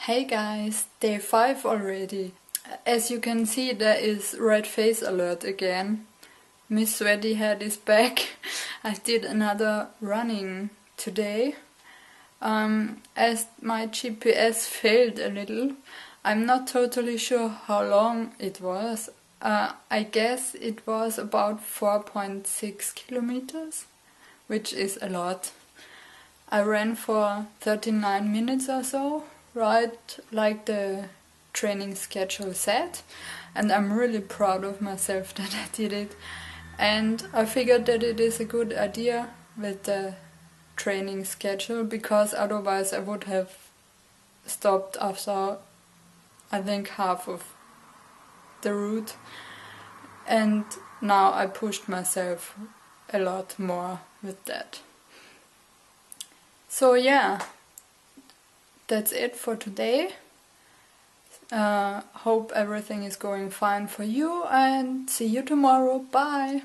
Hey guys, day 5 already. As you can see, there is red face alert again. Miss Sweaty Head is back. I did another running today. As my GPS failed a little, I'm not totally sure how long it was. I guess it was about 4.6 kilometers, which is a lot. I ran for 39 minutes or so, right like the training schedule said, and I'm really proud of myself that I did it. And I figured that it is a good idea with the training schedule, because otherwise I would have stopped after I think half of the route, and now I pushed myself a lot more with that. So yeah, that's it for today. Hope everything is going fine for you, and see you tomorrow. Bye!